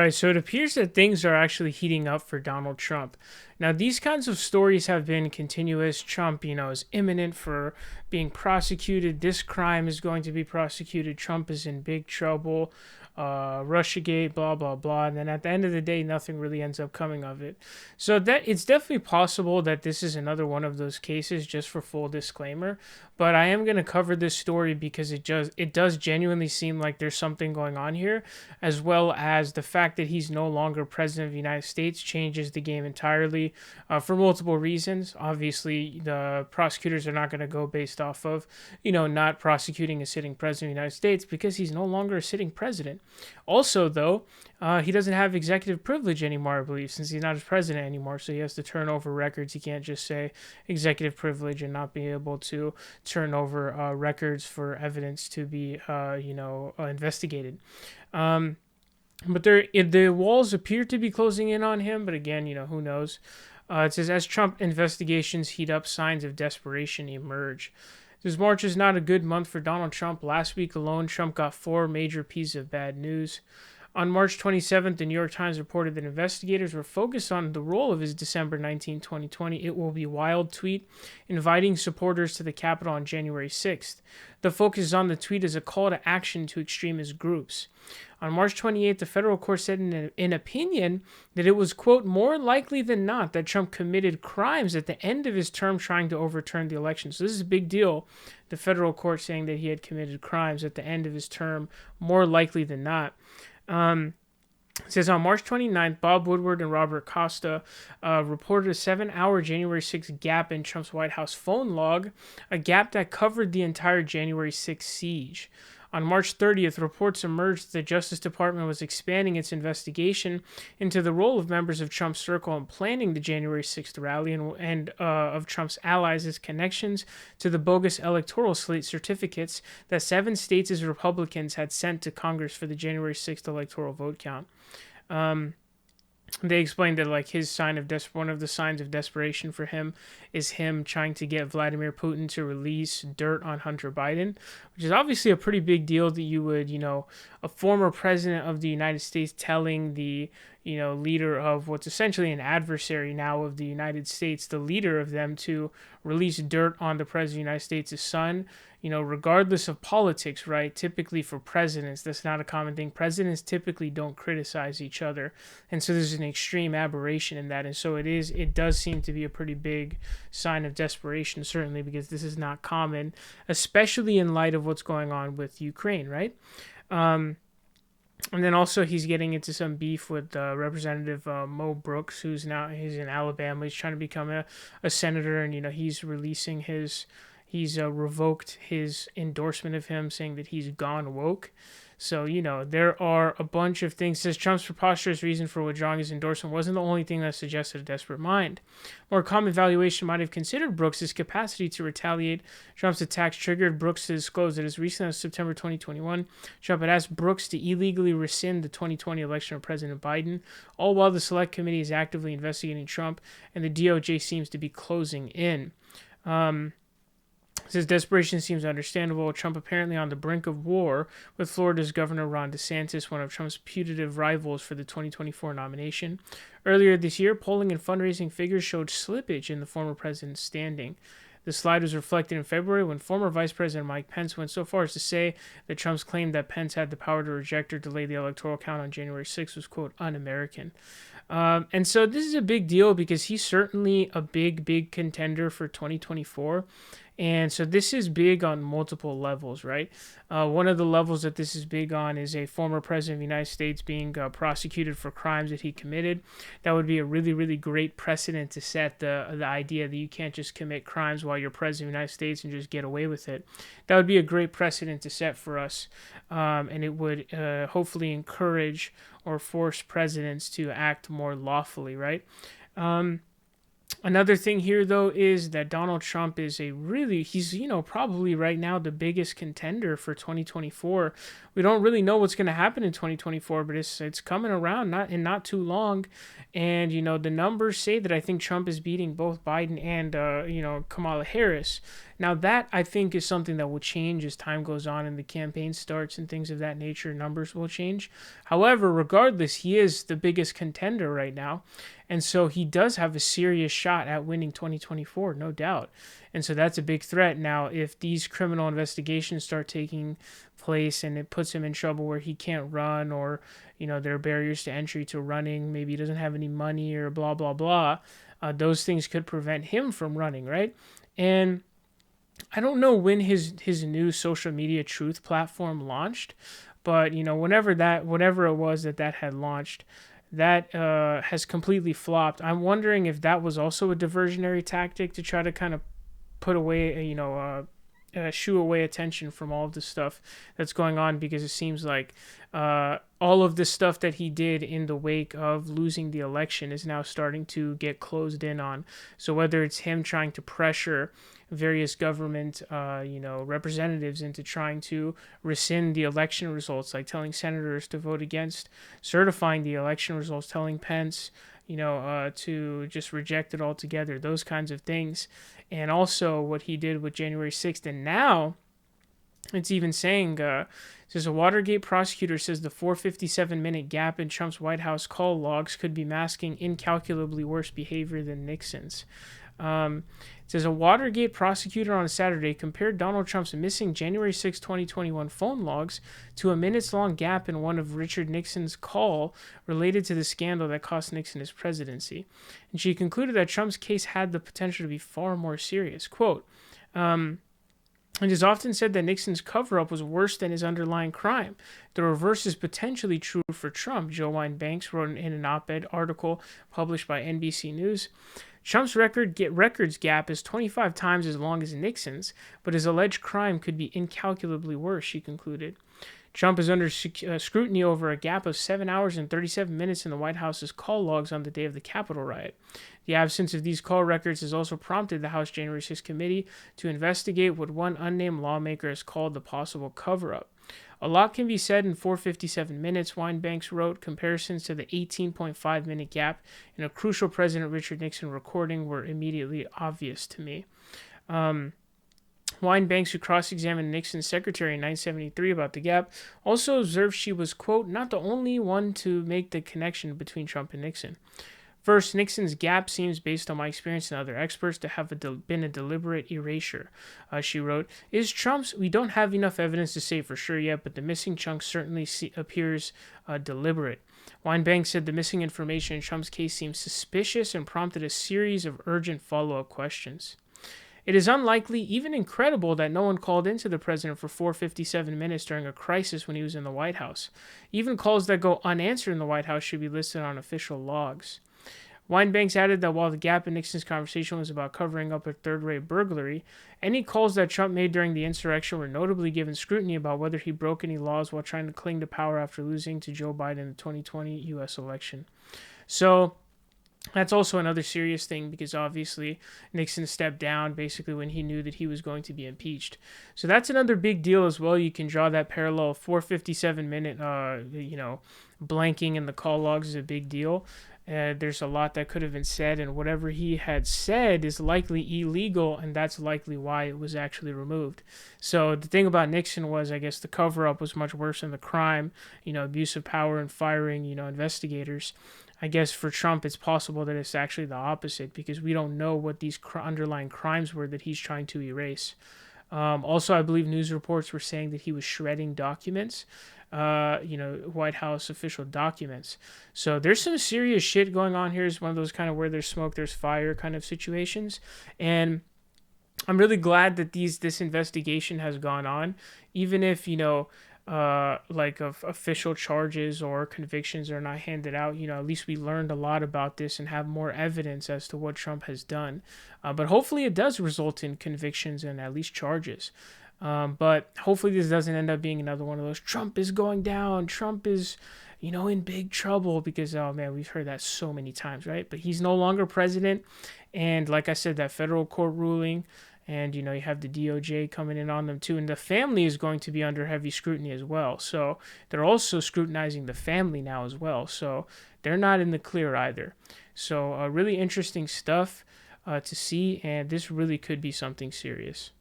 right, so it appears that things are actually heating up for Donald Trump. Now, these kinds of stories have been continuous. Trump, is imminent for being prosecuted. This crime is going to be prosecuted. Trump is in big trouble. Russiagate, blah blah blah, and then at the end of the day, nothing really ends up coming of it. So that it's definitely possible that this is another one of those cases. Just for full disclaimer, but I am going to cover this story because it does genuinely seem like there's something going on here, as well as the fact that he's no longer president of the United States changes the game entirely for multiple reasons. Obviously, the prosecutors are not going to go based off of not prosecuting a sitting president of the United States because he's no longer a sitting president. Also, though, he doesn't have executive privilege anymore, I believe, since he's not his president anymore. So he has to turn over records. He can't just say executive privilege and not be able to turn over records for evidence to be, investigated. But the walls appear to be closing in on him. But again, who knows? It says, as Trump investigations heat up, signs of desperation emerge. This March is not a good month for Donald Trump. Last week alone, Trump got 4 major pieces of bad news. On March 27th, the New York Times reported that investigators were focused on the role of his December 19, 2020 "It will be wild" tweet, inviting supporters to the Capitol on January 6th. The focus on the tweet as a call to action to extremist groups. On March 28th, the federal court said in an opinion that it was, quote, more likely than not that Trump committed crimes at the end of his term trying to overturn the election. So this is a big deal. The federal court saying that he had committed crimes at the end of his term, more likely than not. It says on March 29th, Bob Woodward and Robert Costa reported a 7-hour January 6th gap in Trump's White House phone log, a gap that covered the entire January 6th siege. On March 30th, reports emerged that the Justice Department was expanding its investigation into the role of members of Trump's circle in planning the January 6th rally and of Trump's allies' connections to the bogus electoral slate certificates that 7 states' Republicans had sent to Congress for the January 6th electoral vote count. They explained that one of the signs of desperation for him is him trying to get Vladimir Putin to release dirt on Hunter Biden, which is obviously a pretty big deal that you would, a former president of the United States telling the, leader of what's essentially an adversary now of the United States, the leader of them, to release dirt on the president of the United States' son, regardless of politics, right? Typically for presidents, that's not a common thing. Presidents typically don't criticize each other. And so there's an extreme aberration in that. And so it does seem to be a pretty big sign of desperation, certainly, because this is not common, especially in light of what's going on with Ukraine, right? And then also he's getting into some beef with Representative Mo Brooks, he's in Alabama. He's trying to become a senator, and he's revoked his endorsement of him, saying that he's gone woke. So, there are a bunch of things. It says Trump's preposterous reason for withdrawing his endorsement wasn't the only thing that suggested a desperate mind. More common valuation might have considered Brooks' capacity to retaliate. Trump's attacks triggered Brooks to disclose that as recently as September 2021, Trump had asked Brooks to illegally rescind the 2020 election of President Biden, all while the Select Committee is actively investigating Trump and the DOJ seems to be closing in. It says desperation seems understandable. Trump apparently on the brink of war with Florida's Governor Ron DeSantis, one of Trump's putative rivals for the 2024 nomination. Earlier this year, polling and fundraising figures showed slippage in the former president's standing. The slide was reflected in February when former Vice President Mike Pence went so far as to say that Trump's claim that Pence had the power to reject or delay the electoral count on January 6th was, quote, un-American. And so this is a big deal because he's certainly a big contender for 2024. And so this is big on multiple levels, right? One of the levels that this is big on is a former president of the United States being prosecuted for crimes that he committed. That would be a really great precedent to set the idea that you can't just commit crimes while you're president of the United States and just get away with it. That would be a great precedent to set for us, and it would hopefully encourage or force presidents to act more lawfully, right? Another thing here, though, is that Donald Trump is he's probably right now the biggest contender for 2024. We don't really know what's going to happen in 2024, but it's coming around not too long. And, the numbers say that I think Trump is beating both Biden and, Kamala Harris. Now, that I think is something that will change as time goes on and the campaign starts and things of that nature. Numbers will change. However, regardless, he is the biggest contender right now. And so he does have a serious shot at winning 2024, no doubt. And so that's a big threat. Now, if these criminal investigations start taking place and it puts him in trouble where he can't run, or, there are barriers to entry to running, maybe he doesn't have any money or blah, blah, blah, those things could prevent him from running, right? And I don't know when his new social media truth platform launched, but whatever it was that had launched, that has completely flopped. I'm wondering if that was also a diversionary tactic to try to kind of put away, shoo away attention from all of the stuff that's going on, because it seems like all of the stuff that he did in the wake of losing the election is now starting to get closed in on. So whether it's him trying to pressure various government, representatives into trying to rescind the election results, like telling senators to vote against certifying the election results, telling Pence, to just reject it altogether, those kinds of things. And also what he did with January 6th. And now it's even saying, says a Watergate prosecutor says the 457-minute gap in Trump's White House call logs could be masking incalculably worse behavior than Nixon's. It says a Watergate prosecutor on Saturday compared Donald Trump's missing January 6, 2021 phone logs to a minutes-long gap in one of Richard Nixon's call related to the scandal that cost Nixon his presidency. And she concluded that Trump's case had the potential to be far more serious. Quote, it is often said that Nixon's cover-up was worse than his underlying crime. The reverse is potentially true for Trump, Joe Wine-Banks wrote in an op-ed article published by NBC News. Trump's records gap is 25 times as long as Nixon's, but his alleged crime could be incalculably worse, she concluded. Trump is under scrutiny over a gap of 7 hours and 37 minutes in the White House's call logs on the day of the Capitol riot. The absence of these call records has also prompted the House January 6 committee to investigate what one unnamed lawmaker has called the possible cover-up. A lot can be said in 457 minutes, Wine-Banks wrote. Comparisons to the 18.5-minute gap in a crucial President Richard Nixon recording were immediately obvious to me. Wine-Banks, who cross-examined Nixon's secretary in 1973 about the gap, also observed she was, quote, not the only one to make the connection between Trump and Nixon. First, Nixon's gap seems, based on my experience and other experts, to have been a deliberate erasure. She wrote, is Trump's? We don't have enough evidence to say for sure yet, but the missing chunk certainly appears deliberate. Wine-Banks said the missing information in Trump's case seems suspicious and prompted a series of urgent follow-up questions. It is unlikely, even incredible, that no one called into the president for 457 minutes during a crisis when he was in the White House. Even calls that go unanswered in the White House should be listed on official logs. Wine-Banks added that while the gap in Nixon's conversation was about covering up a third-rate burglary, any calls that Trump made during the insurrection were notably given scrutiny about whether he broke any laws while trying to cling to power after losing to Joe Biden in the 2020 U.S. election. So that's also another serious thing, because obviously Nixon stepped down basically when he knew that he was going to be impeached. So that's another big deal as well. You can draw that parallel. 457-minute, blanking in the call logs is a big deal. There's a lot that could have been said, and whatever he had said is likely illegal, and that's likely why it was actually removed. So the thing about Nixon was, I guess, the cover-up was much worse than the crime, abuse of power and firing, investigators. I guess for Trump, it's possible that it's actually the opposite, because we don't know what these underlying crimes were that he's trying to erase. Also, I believe news reports were saying that he was shredding documents, White House official documents. So there's some serious shit going on here. It's one of those kind of where there's smoke, there's fire kind of situations. And I'm really glad that this investigation has gone on, even if, official charges or convictions are not handed out. At least we learned a lot about this and have more evidence as to what Trump has done. But hopefully it does result in convictions and at least charges. But hopefully this doesn't end up being another one of those Trump is going down, Trump is, in big trouble, because, oh man, we've heard that so many times, right? But he's no longer president. And like I said, that federal court ruling, and, you have the DOJ coming in on them too. And the family is going to be under heavy scrutiny as well. So they're also scrutinizing the family now as well. So they're not in the clear either. So really interesting stuff to see. And this really could be something serious.